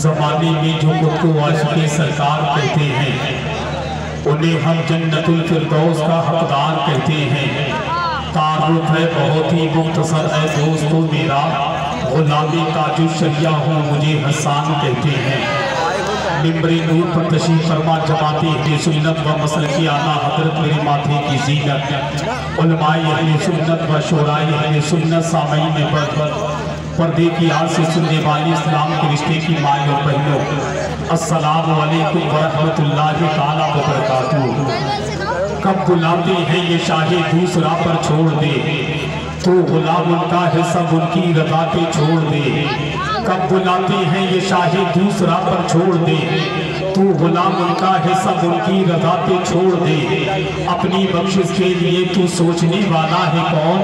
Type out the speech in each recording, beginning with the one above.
زمانے میں جو خود کو عاشق سرکار کہتے ہیں انہیں ہم جنت الفردوس کا حقدار کہتے ہیں۔ تعارف ہے بہت ہی مختصر اے دوستو میرا، غلامی تاج الشریعہ ہوں مجھے حسان کہتے ہیں۔ ممبر نور پر تشریف فرما جماعت اہل سنت و مسلک اعلیٰ حضرت میرے ماتھے کی زینت، علماء اہل سنت و شعراء اہل سنت، سامعین پردے کی آن سے سننے والی اسلام کے رشتے کی مائیں اور بہنوں، السلام علیکم ورحمت اللہ تعالیٰ وبرکاتہ۔ کب بلاتے ہیں یہ شاہ دوسرا پر چھوڑ دے، تو غلام ان کا ہے سب ان کی رضا پہ چھوڑ دے۔ کب بلاتے ہیں یہ شاہ دوسرا پر چھوڑ دے، تو غلام ان کا ہے سب ان کی رضا پہ چھوڑ دے۔ اپنی بخشش کے لیے تو سوچنے والا ہے کون،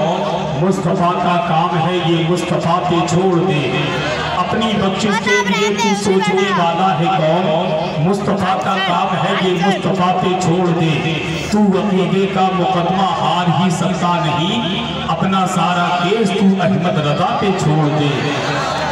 مصطفیٰ کا کام ہے یہ مصطفیٰ پہ چھوڑ دے۔ اپنی بخشش کے لیے تو سوچنے والا ہے کون، مصطفیٰ کا کام ہے یہ مصطفیٰ پہ چھوڑ دے۔ تو عقیدے کا مقدمہ ہار ہی سکتا نہیں، اپنا سارا کیس تو احمد رضا پہ چھوڑ دے۔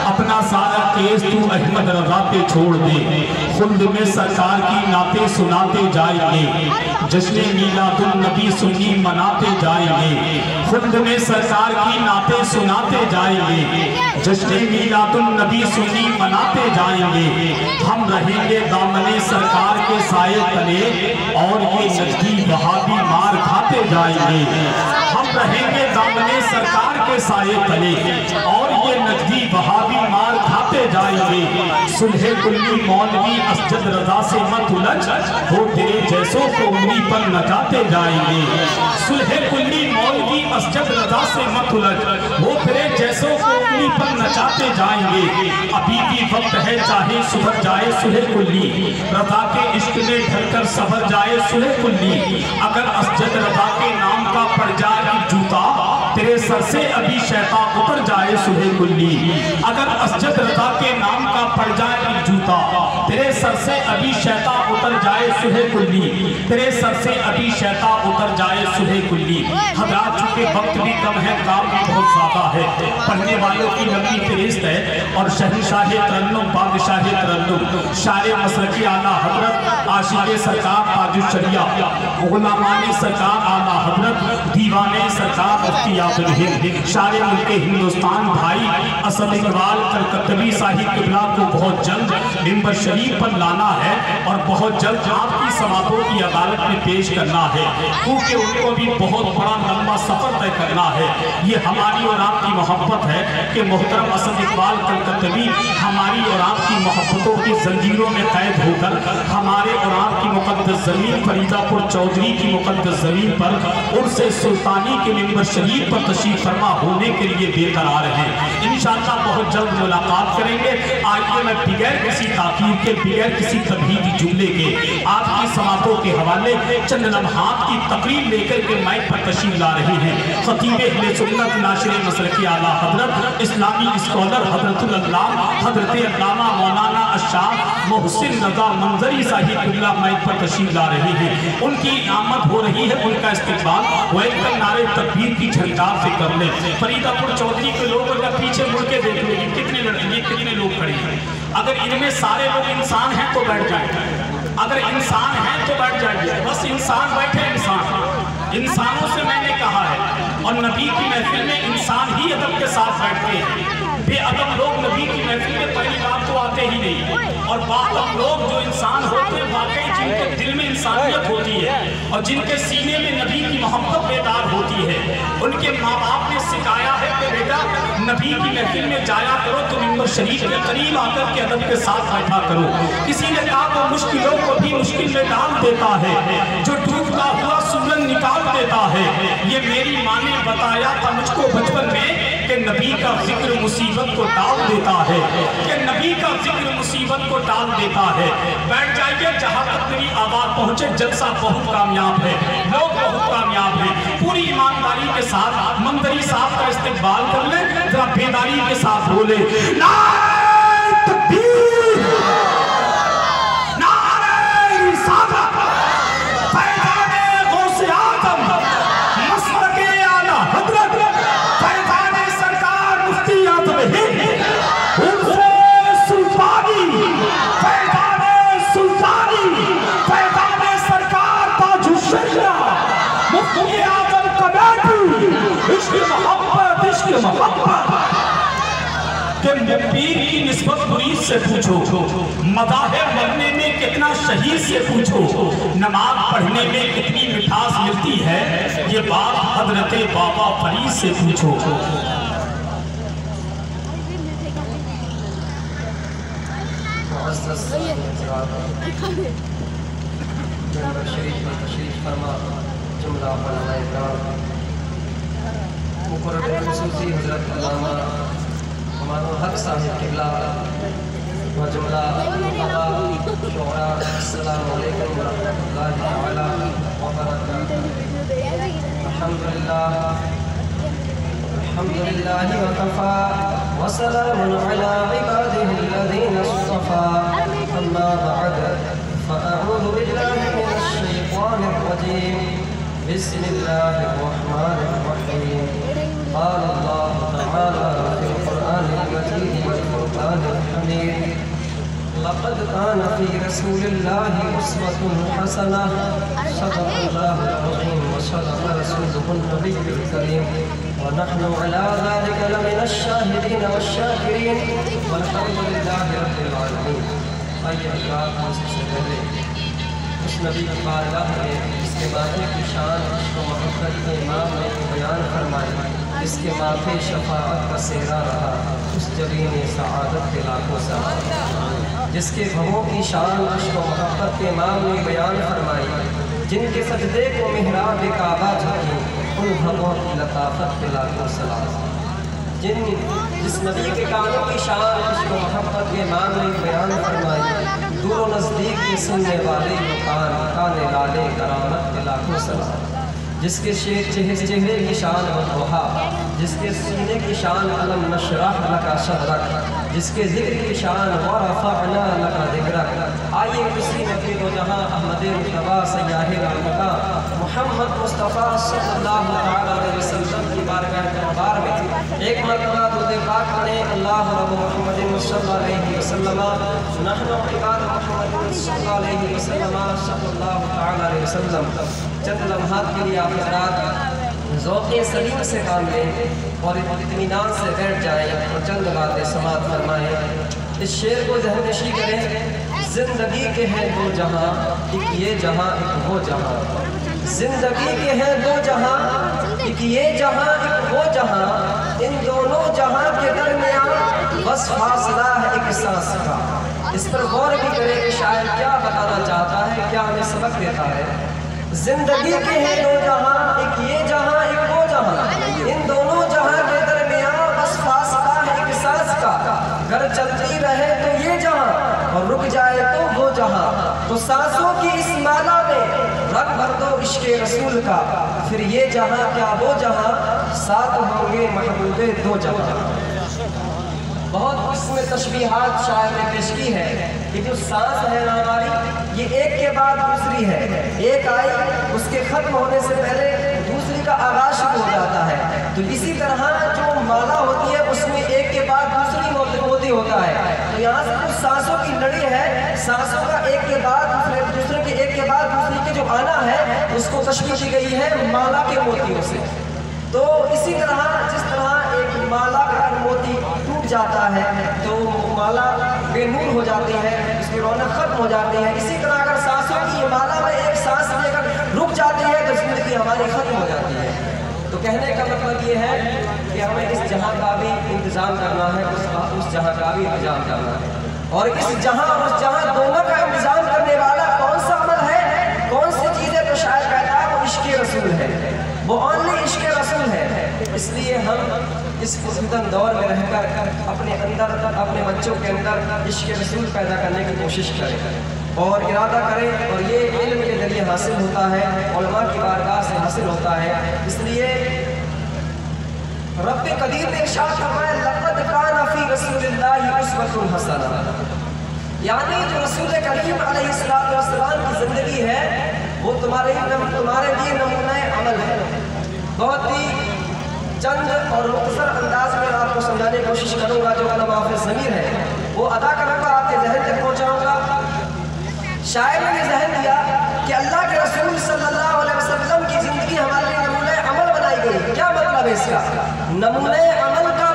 اپنا سارا کیس تو احمد رضا پہ چھوڑ دے۔ خلد میں سرکار کی نعتیں سناتے جائیں گے، جشن میلاد النبی سنی مناتے جائیں گے۔ خلد میں سرکار کی نعتیں سناتے جائیں گے، جشن میلاد النبی سنی مناتے جائیں گے۔ ہم رہیں گے دامن سرکار کے سائے تلے، اور یہ نجدی وہابی مار کھاتے جائیں گے۔ ہم رہیں گے دامن سرکار کے سائے تلے، اور یہ نجدی وہابی مار کھاتے جائیں گے۔ صلح کلی مولوی اسجد رضا سے مت الجھ، وہ تیرے جیسوں کو انہی پر نچاتے جائیں گے۔ صلح کلی مولوی اسجد رضا سے مت الجھ، وہ تیرے جیسوں کو انہی پر نچاتے جائیں گے۔ ابھی بھی وقت ہے چاہے سبھر جائے صلح کلی، رضا کے عشق میں ڈھل کر سبھر جائے صلح کلی۔ اگر اسجد رضا کے نام کا پڑ جائے جوتا، تیرے سر سے ابھی شیطان اتر جائے صلح کلی۔ اگر اسجد رضا کے نام کا پڑ جائے جوتا، تیرے سر سے ابھی شیطان اتر جائے صلح کلی۔ تیرے سر سے ابھی شیطان اتر جائے صلح کلی۔ حضرات چونکہ وقت بھی کم ہے، کام بھی بہت زیادہ ہے، پڑھنے والوں کی لمبی فہرست ہے، اور شہنشاہ ترنم، بادشاہ ترنم، شاعر مسلکی اعلیٰ حضرت، عاشق سرکار تاج الشریعہ، غلامان سرکار اعلیٰ حضرت، دیوان سرکار مفتی عبد الہند، شاعر ملک ہندوستان بھائی اسد اقبال کلکتوی صاحب قبلہ کو بہت جلد ممبر شریف پر لانا ہے، اور بہت جلد آپ کی سماعتوں کی عدالت میں پیش کرنا ہے، کیونکہ ان کو بھی بہت بڑا لمبا سفر طے کرنا ہے۔ یہ ہماری اور آپ کی محبت ہے کہ محترم اسد اقبال کلکتوی ہماری اور آپ کی محبتوں کی زنجیروں میں قید ہو کر ہمارے اور آپ کی مقدس زمین فریدہ پور چودھری کی مقدس زمین پر عرس سلطانی کے ممبر شریف پر تشریف فرما ہونے کے لیے بے قرار ہیں۔ انشاءاللہ بہت جلد ملاقات کریں گے۔ آئیے میں بغیر کسی تاخیر کے، بغیر کسی تمہیدی جملے کے، آپ کی سماعتوں کے حوالے چند لمحات کی تقریر لے کر کے مائک پر تشریف لا رہے ہیں خطیب اہل سنت، ناشر مسلکی اعلیٰ حضرت، اسلامی اسکالر حضرت العلامہ حضرت علامہ مولانا الشاہ محسن رضا منظری صاحب قبلہ مائک پر تشریف لا رہے ہیں۔ ان کی آمد ہو رہی ہے، ان کا استقبال ویلکم نعرے تکبیر کی جھنکار سے کر لیں۔ فریدہ پور چودھری کے لوگ اگر پیچھے مڑ کے دیکھ لیں، یہ کتنے لوگ کھڑے ہیں؟ اگر ان میں سارے لوگ انسان ہیں تو بیٹھ جائیں، اگر انسان ہیں تو بیٹھ جائیے، بس انسان بیٹھے، انسانوں سے میں نے کہا ہے، اور نبی کی محفل میں انسان ہی ادب کے ساتھ بیٹھتے ہیں۔ بے ادب لوگ نبی کی محفل میں پہلی بات تو آتے ہی نہیں، اور باادب لوگ جو انسان ہوتے ہیں واقعی جن کے دل میں انسانیت ہوتی ہے، اور جن کے سینے میں نبی کی محبت بیدار ہوتی ہے، ان کے ماں باپ نے سکھایا ہے کہ بیٹا نبی کی محفل میں جایا کرو تو ممبر شریف کے قریب آ کر کے ادب کے ساتھ بیٹھا کرو۔ کسی نے کہا وہ مشکلوں کو بھی مشکل میں ڈال دیتا ہے، جو ڈوبتا ہوا سورج نکال دیتا ہے۔ یہ میری ماں نے بتایا تھا مجھ کو بچپن میں کہ نبی کا ذکر مصیبت کو ٹال دیتا ہے، کہ نبی کا ذکر مصیبت کو ٹال دیتا ہے۔ بیٹھ جائیے، جہاں تک میری آواز پہنچے جلسہ بہت کامیاب ہے، لوگ بہت کامیاب ہیں۔ پوری ایمانداری کے ساتھ منظری صاحب کا استقبال کر لیں، ذرا بیداری کے ساتھ بولے نعرہ تکبیر، نعرہ رسالت، فیضان غوث اعظم، مسلک اعلیٰ حضرت، فیضان سرکار مفتی اعظم کہ پیر کی نسبت مرید سے پوچھو، مذاہب ماننے میں کتنا شہید سے پوچھو، نماز پڑھنے میں کتنی مٹھاس ملتی ہے، یہ بات حضرت بابا فرید سے پوچھو۔ تشریف فرما جملہ علماء اکرام، مقرر خصوصی حضرت علامہ امان الحق صاحب قبلہ و جملہ نقباء شعراء، السلام علیکم ورحمۃ اللہ تعالی وبرکاتہ۔ الحمدللہ وکفی وسلام علی عبادہ الذین اصطفی، اما بعد فاعوذ باللہ من الشیطان الرجیم، بسم اللہ الرحمن الرحیم۔ قال اللہ تعالی فی القرآن المجید والفرقان الحمید، لقد كان في رسول الله أسوة حسنة، صدق الله العظيم وصدق رسوله النبي الكريم، ونحن على ذلك لمن الشاهدين والشاكرين، والحمد لله رب العالمين۔ آئیے حضرات، ہم سب سے پہلے اس نبی کی بارگاہ میں اس کے ماتھے کی شان عشق و محبت کے امام نے بیان فرمائی، جس کے ماتھے شفاعت کا سہرا رہا، اس جبین سعادت کے لاکھوں سلام۔ جس کے بھووں کی شان عشق و محبت کے امام نے بیان فرمائی، جن کے سجدے کو محراب کعبہ جھکی، ان بھووں کی لطافت کے لاکھوں سلام۔ جس نبی کے کانوں کی شان عشق و محبت کے امام نے بیان فرمائی، دور و نزدیک کے سننے والے کان کان لالے کرامت کے لاکھوں سلام۔ جس کے چہرے کی شان وضحا، جس کے سینے کی شان علم نشرح لکا صدرک، جس کے ذکر کی شان ورفعنا لکا ذکرک۔ آئیے کسی نبی و جہاں احمد مصطفیٰ سیاہ رحمتہ محمد مصطفیٰ صلی اللہ علیہ وسلم کی بارگاہ دربار میں ایک مرتبہ درود پاک پڑھیں، اللہ رب محمد صلی اللہ علیہ وسلم، نحن عباد محمد صلی اللہ علیہ وسلم صلی اللہ علیہ وسلم۔ چند لمحات کے لیے آپ حضرات ذوق سلیم سے کام لیں اور اطمینان سے بیٹھ جائیں اور چند باتیں سماعت فرمائیں۔ اس شعر کو ذہن نشین کریں، زندگی کے ہیں دو جہاں، ایک یہ جہاں ایک وہ جہاں۔ زندگی کے ہیں دو جہاں، ایک یہ جہاں ایک وہ جہاں، ان دونوں جہاں کے درمیان بس فاصلہ ہے ایک سانس کا۔ اس پر غور بھی کریں کہ شاعر کیا بتانا چاہتا ہے، کیا ہمیں سبق دیتا ہے۔ زندگی کے ہیں دو جہاں، ایک یہ جہاں ایک وہ جہاں، ان دونوں جہاں کے درمیان بس فاصلہ ہے ایک سانس کا۔ اگر چلتی رہے تو یہ جہاں اور رک جائے تو وہ جہاں، تو سانسوں کی اس مالا میں رنگ بھر دو عشق رسول کا، پھر یہ جہاں کیا وہ جہاں، ساتھ ہوں گے محبوب دو جہاں۔ بہت اس میں تشبیہات شاعر نے پیش کی ہے کہ جو سانس ہے نا ہماری، یہ ایک کے بعد دوسری ہے، ایک آئی اس کے ختم ہونے سے پہلے دوسری کا آغاز شروع ہو جاتا ہے۔ تو اسی طرح جو مالا ہوتی ہے اس میں ایک کے بعد دوسری موتی ہوتا ہے۔ تو یہاں سے جو سانسوں کی لڑی ہے، سانسوں کا ایک کے بعد دوسرے کے ایک کے بعد دوسری کے جو آنا ہے، اس کو تشبیہ کی گئی ہے مالا کے موتیوں سے۔ تو اسی طرح جس طرح ایک مالا کا موتی ٹوٹ جاتا ہے تو مالا بے نور ہو جاتی ہے، اس کی رونق ختم ہو جاتی ہے، اسی طرح اگر سانسوں کی مالا میں ایک سانس لے کر رک جاتی ہے تو زندگی ہماری ختم ہو جاتی ہے۔ تو کہنے کا مطلب یہ ہے کہ ہمیں اس جہاں کا بھی انتظام کرنا ہے، اس جہاں کا بھی انتظام کرنا ہے، اور اس جہاں اور اس جہاں دونوں کا انتظام کرنے والا کون سا عمل ہے، کون سی چیزیں تو شاعر کہتا ہے وہ عشق رسول ہے، وہ اونلی عشق رسول ہے۔ اس لیے ہم اس فتن دور میں رہ کر اپنے اندر اپنے بچوں کے اندر عشق رسول پیدا کرنے کی کوشش کریں اور ارادہ کریں، اور یہ علم کے ذریعے حاصل ہوتا ہے، علماء کی بارگاہ سے حاصل ہوتا ہے۔ اس لیے رب قدیر نے ارشاد فرمایا لقد کان فی رسول اللہ اسوۃ حسنہ، یعنی جو رسول کریم علیہ السلام کی زندگی ہے وہ تمہارے لیے نمونہ عمل ہے۔ بہت ہی چند اور مختصر انداز میں آپ کو سمجھانے کی کوشش کروں گا، جو علامہ حافظ ضمیر ہے وہ ادا کروں گا، آپ کے ذہن تک پہنچاؤں گا۔ شاعر نے ذہن دیا کہ اللہ کے رسول صلی اللہ علیہ وسلم کی زندگی ہمارے لیے نمونہ عمل بنائی گئی۔ کیا مطلب ہے اس کا؟ نمونہ عمل کا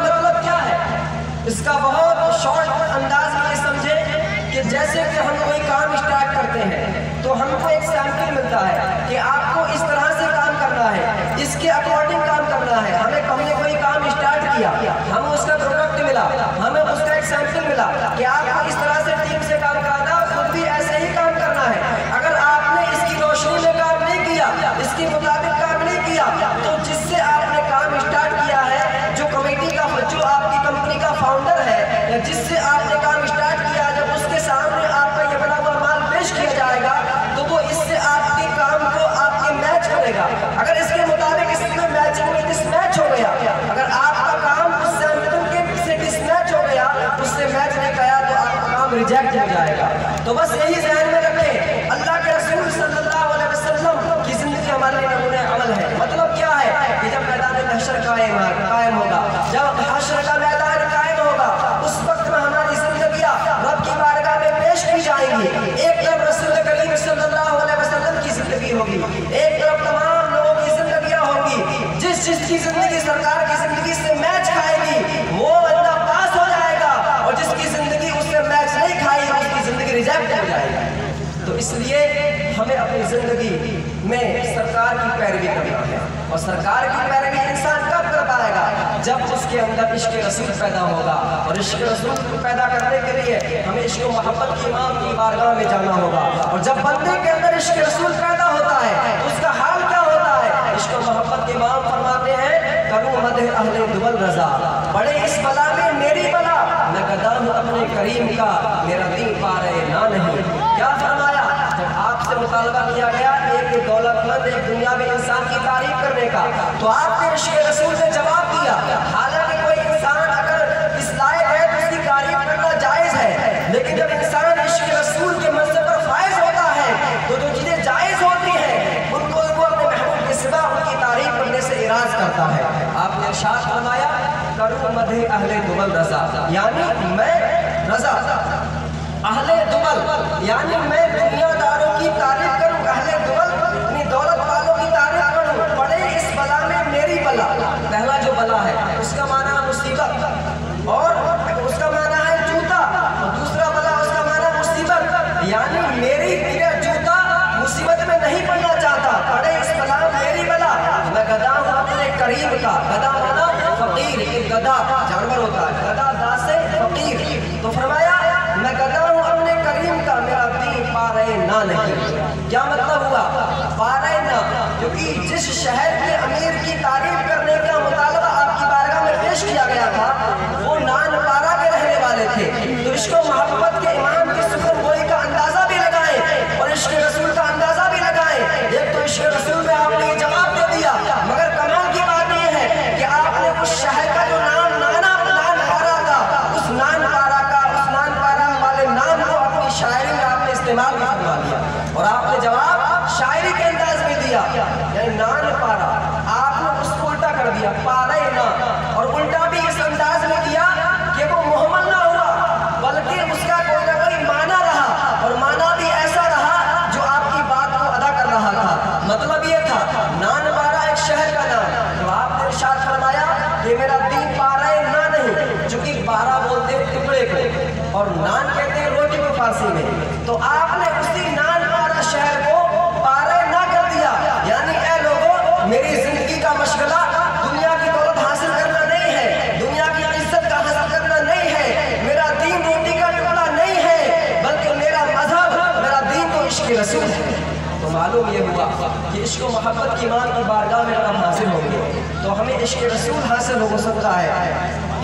اس کا پروڈکٹ ملا، ہمیں اس کا ایک سیمپل ملا کہ آپ کو اس طرح سے ٹیم سے کام کرنا، خود بھی ایسے ہی کام کرنا ہے۔ اگر آپ نے اس کی روشنی میں کام نہیں کیا، اس کے مطابق کام نہیں کیا، تو جس سے آپ نے کام اسٹارٹ کیا ہے، جو کمیٹی کا، جو آپ کی کمپنی کا فاؤنڈر ہے، یا جس سے آپ نے کام اسٹارٹ کیا، جب اس کے سامنے آپ کا یہ بنا ہوا مال پیش کیا جائے گا تو وہ اس سے آپ کے کام کو آپ کے میچ کرے گا۔ اگر اس کے مطابق اس میں میچنگ میں ڈس میچ ہو گیا، اگر آپ کا کام اس سے ڈس میچ ہو گیا، اس سے میچ نہیں کیا، تو آپ کا کام ریجیکٹ ہو جائے گا۔ تو بس یہی ذہن میں رکھیں، اللہ کے رسول صلی اللہ علیہ وسلم کی زندگی ہمارے لیے نمونہ عمل ہے۔ مطلب کیا ہے کہ جب میدان محشر قائم ہوگا، جب حشر کا میدان قائم ہوگا، اس وقت میں ہماری زندگیاں رب کی بارگاہ میں پیش کی جائیں گی۔ ایک طرف رسول کریم صلی اللہ علیہ وسلم کی زندگی ہوگی، ایک طرف تمام لوگوں کی زندگیاں ہوگی۔ جس کی زندگی سرکار کی زندگی سے میچ کھائے گی وہ بندہ پاس ہو جائے گا، اور جس کی زندگی اس سے میچ نہیں کھائی اس کی زندگی ریجیکٹ ہو جائے گی۔ تو اس لیے ہمیں اپنی زندگی میں سرکار کی پیروی کرنا ہے، اور سرکار کی پیروی انسان کب کر پائے گا؟ جب اس کے اندر عشق رسول پیدا ہوگا، اور عشق رسول کو پیدا کرنے کے لیے ہمیں عشق و محبت کی امام کی بارگاہ میں جانا ہوگا۔ اور جب بندے کے اندر عشق رسول پیدا ہوتا ہے تو اس کا حال کیا ہوتا ہے؟ عشق و محبت کے امام فرماتے ہیں، کروں مدح اہل دول رضا، بڑے اس بلا میں میری بلا، میں گدا ہوں اپنے کریم کا، میرا دل پارے نہ نہیں۔ کیا فرمایا؟ جب آپ سے مطالبہ کیا گیا ایک دولت مند، ایک دنیاوی انسان کی تعریف کرنے کا، تو آپ نے عشق رسول سے جواب دیا۔ حالانکہ کوئی انسان اگر اس لائق ہے تو اس کی تعریف کرنا جائز ہے، لیکن جب انسان عشق رسول کے منصب پر فائز ہوتا ہے تو جو چیزیں جائز ہوتی ہیں ان کو وہ اپنے محبوب کے سوا ان کی تعریف کرنے سے اعراض کرتا ہے۔ آپ نے ارشاد فرمایا، کروں مدح اہل دول رضا، یعنی میں رضا، اہل دول یعنی میں دنیا داروں کی تعریف کروں، اہل دول اپنی دولت والوں کی تعریف کروں، پڑے اس بلا میں میری بلا۔ پہلا جو بلا ہے اس کا معنی ہے مصیبت، اور اس کا معنی ہے جوتا، اور دوسرا بلا اس کا معنی ہے مصیبت، یعنی میرا جوتا مصیبت میں نہیں پڑنا چاہتا، پڑے اس بلا میری بلا، میں گدا ہوں اپنے کریم کا۔ گدا مانا فقیر، ایک گدا جانور ہوتا ہے، گدا دا سے فقیر، تو فرمایا میں گدا ہوں اپنے کریم کا، میرا دین پارے نہ نہیں۔ کیا مطلب ہوا پارے نہ؟ کیونکہ جس شہر کے امیر کی تعریف کرنے کا مطالبہ آپ کی بارگاہ میں پیش کیا گیا تھا وہ نان پارا کے رہنے والے تھے، تو عشق و محبت کے امام کی سخن گوئی کا اندازہ بھی لگائیں اور عشق رسول کا اندازہ بھی لگائیں۔ ایک تو عشق رسول میں آپ نے یہ جواب دے دیا، مگر کمال کی بات یہ ہے کہ آپ نے اس شہر کا جو نام نان پارا تھا، اس نان پارا کا، اس نان پارا والے نام کو اپنی شاعری میں آپ نے استعمال بھی کروا لیا، اور آپ نے جواب شاعری کے انداز میں دیا، یعنی نان پارا، آپ نے اس کو الٹا کر دیا، پارے نہ، اور الٹا بھی اس انداز میں کیا کہ وہ محمل نہ ہوا، بلکہ اس کا کوئی نہ کوئی معنی رہا، اور معنی بھی ایسا رہا جو آپ کی بات کو ادا کر رہا تھا۔ مطلب یہ تھا نان پارا ایک شہر کا نام، تو آپ نے ارشاد فرمایا کہ میرا دین پارے نہ نہیں، چونکہ پارا بولتے ٹکڑے کو اور نان کہتے ہیں روٹی کو فارسی میں، تو آپ نے اسی نان پارا شہر کو پارے نہ کر دیا، یعنی اے لوگوں میری زندگی کا مشغلہ دنیا کی دولت حاصل کرنا نہیں ہے، دنیا کی عزت کا حاصل کرنا نہیں ہے، میرا دین روٹی کا ٹکڑا نہیں ہے، بلکہ میرا مذہب، میرا دین تو عشق رسول ہے۔ تو معلوم یہ ہوا کہ عشق و محبت کی امام کی بارگاہ میں ہم حاصل ہوں گے تو ہمیں عشق رسول حاصل ہو سکتا ہے۔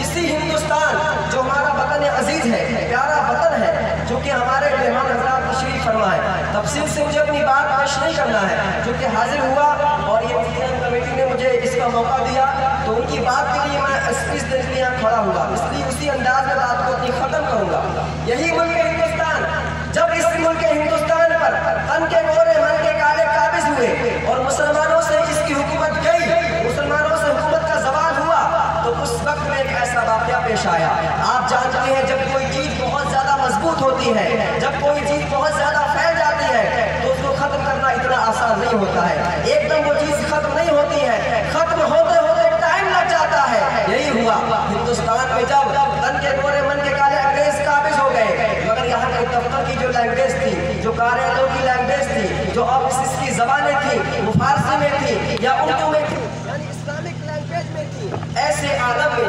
اسی ہندوستان جو ہمارا وطن عزیز ہے، پیارا وطن ہے، جو کہ ہمارے مہمان حضرات تشریف فرمائے، تفصیل سے مجھے اپنی بات پیش نہیں کرنا ہے، جو کہ حاضر ہوا اور یہ مسلم کمیٹی نے مجھے اس کا موقع دیا تو ان کی بات کے لیے میں اسپیچ دینے کے لیے کھڑا ہوا، اس لیے اسی انداز میں بات کو اپنی ختم کروں گا۔ یہی ملک ہندوستان، جب اس ملک ہندوستان پر تن کے گورے من کے کالے قابض ہوئے اور مسلمانوں سے اس کی حکومت گئی، مسلمانوں سے حکومت کا زوال ہوا، تو اس وقت میں ایک ایسا واقعہ پیش آیا۔ آپ جانتے ہیں جب کوئی چیز بہت زیادہ مضبوط ہوتی ہے، جب کوئی چیز بہت زیادہ پھیل جاتی ہے تو اس کو ختم کرنا اتنا آسان نہیں ہوتا ہے، ایک دم وہ چیز ختم نہیں ہوتی ہے، ختم ہوتے ہوتے ٹائم لگ جاتا ہے۔ یہی ہوا ہندوستان میں، جب تن کے گورے من کے کالے انگریز قابض ہو گئے، مگر یہاں کے دفتر کی جو لینگویج تھی، جو کاریالوں کی لینگویج تھی، جو آفیسز کی زبانیں تھیں، وہ فارسی میں تھی یا اردو میں تھی، یعنی اسلامک لینگویج میں تھی، ایسے عالم میں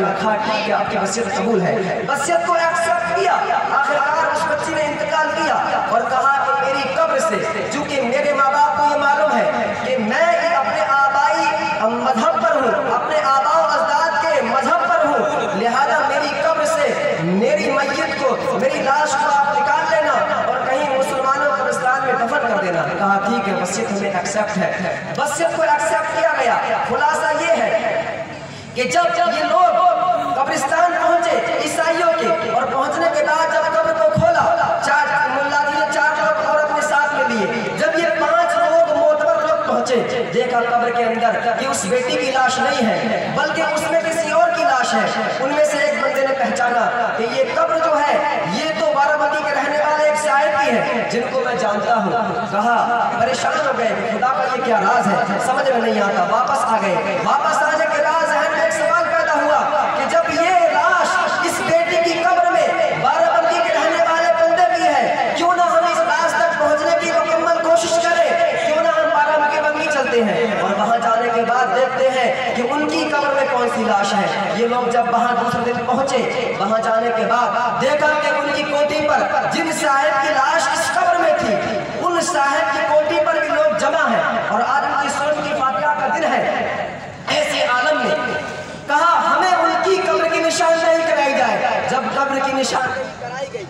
چاہتی ہوں. کہا ٹھیک ہے آپ کی وصیت قبول ہے. وصیت کو ایکسپٹ کیا. آخرکار اس بچی نے انتقال کیا اور کہا کہ میری قبر سے, چونکہ میرے ماں باپ کو یہ معلوم ہے کہ میں اپنے آبائی مذہب پر ہوں, اپنے آبا و اجداد کے مذہب پر ہوں, لہذا میری قبر سے میری میت کو, میری لاش کو آپ نکال لینا اور کہیں مسلمانوں قبرستان میں دفن کر دینا. کہا ٹھیک ہے وصیت ہمیں ایکسپٹ ہے. وصیت کو ایکسپٹ کیا گیا. خلاصہ یہ ہے کہ جب یہ لوگ قبرستان پہنچے عیسائیوں کے, اور پہنچنے کے بعد جب قبر کو کھولا, ملا جی نے 4 لوگ اور اپنے ساتھ میں لیے. جب یہ 5 لوگ معتبر لوگ پہنچے, دیکھا قبر کے اندر کہ اس بیٹی کی لاش نہیں ہے بلکہ اس میں کسی اور کی لاش ہے. ان میں سے ایک بندے نے پہچانا کہ یہ قبر جو ہے یہ تو بارہمتی کے رہنے والے ایک صاحب کی ہے جن کو میں جانتا ہوں. کہا پریشان ہو گئے کہ خدا کا یہ کیا راز ہے, سمجھ میں نہیں آتا. واپس آ گئے. واپس آنے کے بعد ذہن میں ایک سوال پیدا ہوا کہ جب یہ لاش اس بیٹی کی قبر میں بارہمتی کے رہنے والے بندے کی ہے, کیوں نہ ہم اس لاش تک پہنچنے کی مکمل کوشش کریں, کیوں نہ ہم بارہمتی بنگی چلتے ہیں اور وہاں جانے کے بعد دیکھتے ہیں کہ ان کی قبر میں کون سی لاش ہے. یہ لوگ جب وہاں دوسرے دن پہنچے, وہاں جانے کے بعد دیکھا کہ ان کی کوٹھی پر جن صاحب کی لاش اس قبر میں تھی, ان صاحب کی کوٹھی پر بھی لوگ جمع ہیں اور آج ان کی سورت کی فاتحہ کا دن ہے. ایسے عالم نے کہا ہمیں ان کی قبر کی نشاندہی کرائی جائے. جب قبر کی نشاندہی کرائی گئی,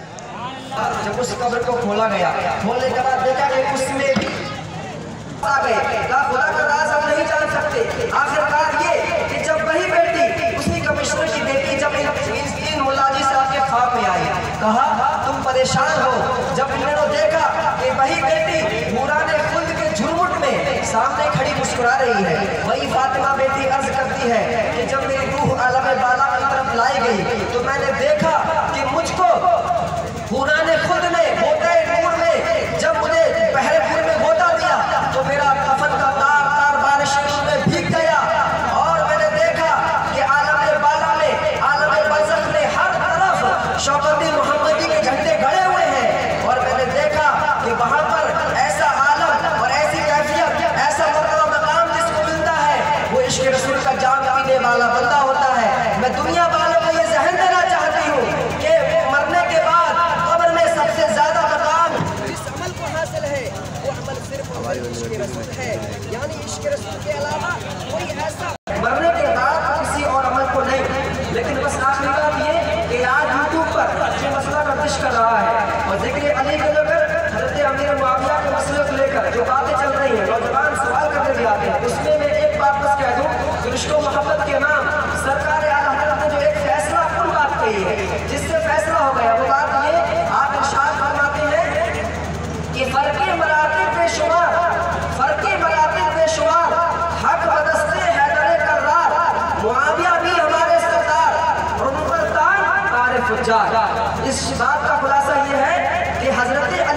جب اس قبر کو کھولا گیا, کھولنے کے بعد دیکھا کہ اس میں آ گئے. کہا خدا کا راز ہم نہیں جان سکتے. آخرکار یہ کہ جب وہی بیٹی, اسی کمشنر کی بیٹی جب ان ملا جی صاحب کے خواب میں آئی, کہا تم پریشان ہو. جب انہوں نے دیکھا کہ وہی بیٹی نوران خلد کے جھرمٹ میں سامنے کھڑی مسکرا رہی ہے, وہی فاطمہ بیٹی عرض کرتی ہے کہ جب میری روح عالم بالا کی طرف لائی گئی تو میں نے دیکھا کہ مجھ کو نوران خلد میں ہوتے نور میں جب مجھے بحر پور میں ہوتا دیا تو میرا کفن کا تار تار بارش میں بھیگ گیا, اور میں نے دیکھا کہ عالم بالا میں, عالم برزخ میں ہر طرف شوکت محمدی کے جھنڈے گڑے ہوئے ہیں, اور میں نے دیکھا کہ وہاں پر ایسا عالم اور ایسی کیفیت, ایسا مرتبہ مقام جس کو ملتا ہے وہ عشق رسول کا جام پینے والا بندہ ہوتا ہے. میں دنیا والوں کو یہ ذہن دینا چاہتی ہوں کہ مرنے کے بعد قبر میں سب سے زیادہ مقام جس عمل کو حاصل ہے وہ عمل صرف عشق رسول ہے, یعنی عشق رسول کے علاوہ کوئی ایسا مرنے کے بعد کسی اور عمل کو نہیں. لیکن بس آخری بات یہ کہ آج یوٹیوب پر یہ مسئلہ گردش کر رہا ہے اور ذکر علی کے لے کر حضرت امیر معاویہ کے مسئلے کو لے کر جو باتیں چل رہی ہیں, نوجوان سوال کرنے بھی آتے ہیں. اس میں ایک بات بس کہہ دوں, رشت و محبت کے نام سرکار اعلیٰ حضرت نے جو ایک فیصلہ کن بات کہی ہے جس سے فیصلہ ہو گیا, وہ بات یہ آپ ارشاد فرماتے ہیں کہ فرق مراتب بے شمار, فرق مراتب بے شمار, حق بدستے حیدر کرار, معاویہ بھی ہمارے سردار اور ان پر تان تار فجار. اس بات کا خلاصہ یہ ہے کہ حضرت